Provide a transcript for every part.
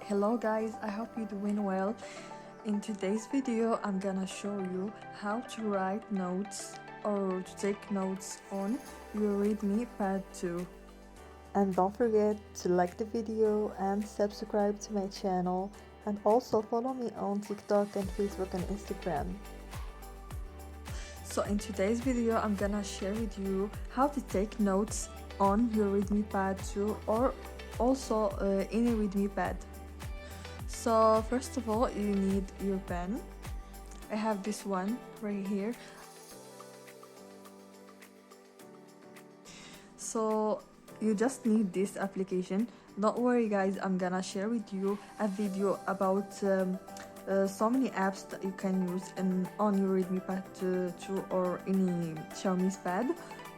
Hello guys, I hope you're doing well. In today's video I'm gonna show you how to write notes or to take notes on your Redmi Pad 2. And don't forget to like the video and subscribe to my channel, and also follow me on TikTok and Facebook and Instagram. So in today's video I'm gonna share with you how to take notes on your Redmi Pad 2 or also any Redmi Pad. So first of all you need your pen. I have this one right here. So you just need this application. Don't worry guys, I'm gonna share with you a video about so many apps that you can use on your Redmi Pad 2 or any Xiaomi's pad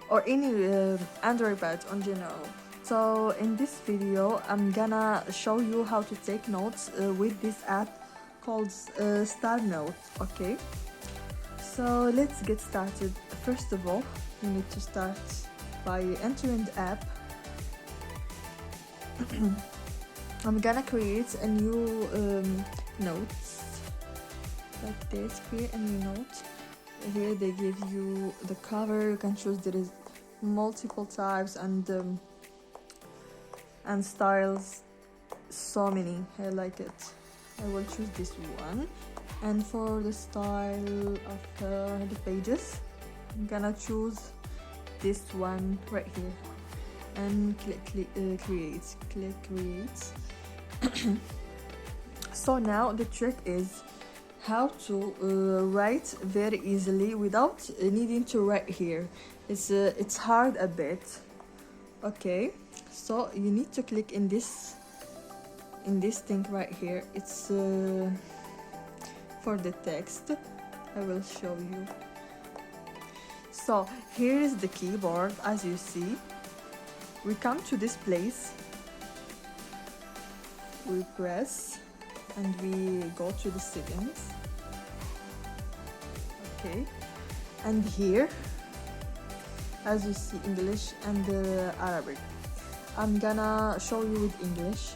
or any Android pad in general. So in this video I'm gonna show you how to take notes with this app called Star Notes. Okay, so let's get started. First of all you need to start by entering the app. I'm gonna create a new notes like this. Create a new note. Here they give you the cover. You can choose. There is multiple types and styles. So many. I like it. I will choose this one. And for the style of the pages, I'm gonna choose this one right here and create. So now the trick is how to write very easily without needing to write here. It's hard a bit. Okay, so you need to click in this thing right here. It's for the text. I will show you. So here is the keyboard. As you see, we come to this place, we press and we go to the settings. Okay, and here as you see English and Arabic. I'm gonna show you with English.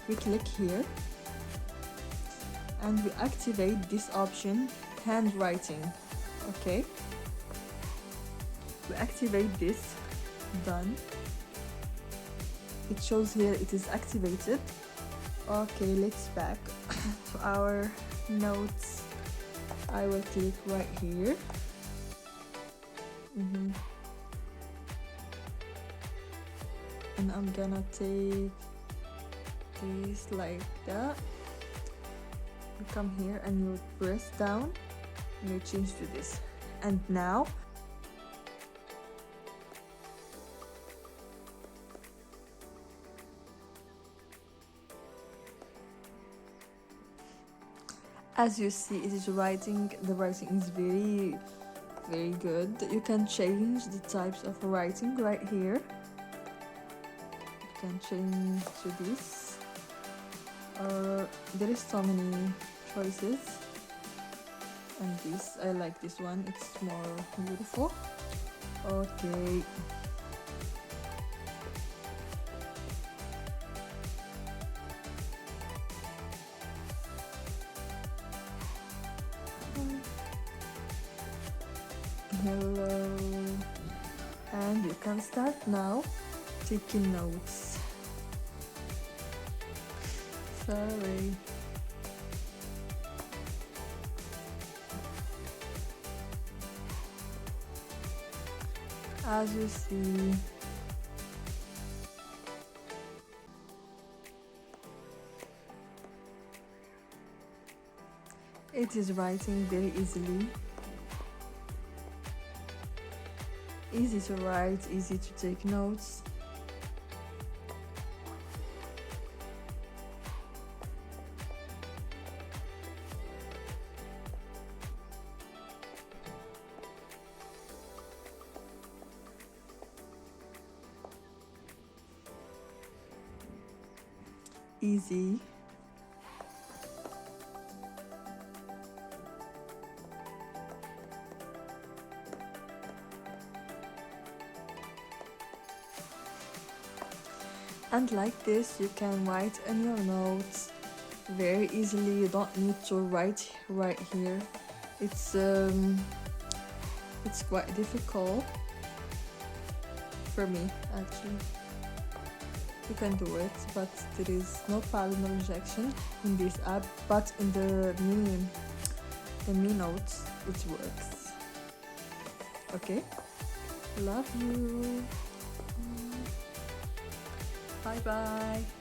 We click here and we activate this option, handwriting. Okay, we activate this. Done. It shows here it is activated. Okay, let's back to our notes. I will click right here. And I'm gonna take this like that. You come here and you press down and you change to this. And now as you see it is writing. The writing is very good. You can change the types of writing right here. You can change to this, or there is so many choices. And this, I like this one, it's more beautiful. Okay, hello, and you can start now taking notes. Sorry. As you see, it is writing very easily. Easy to write, easy to take notes. Easy. And like this you can write in your notes very easily. You don't need to write right here. It's quite difficult for me actually. You can do it, but there is no pad, no rejection in this app, but in the Mi Notes it works. Okay, love you. Bye bye.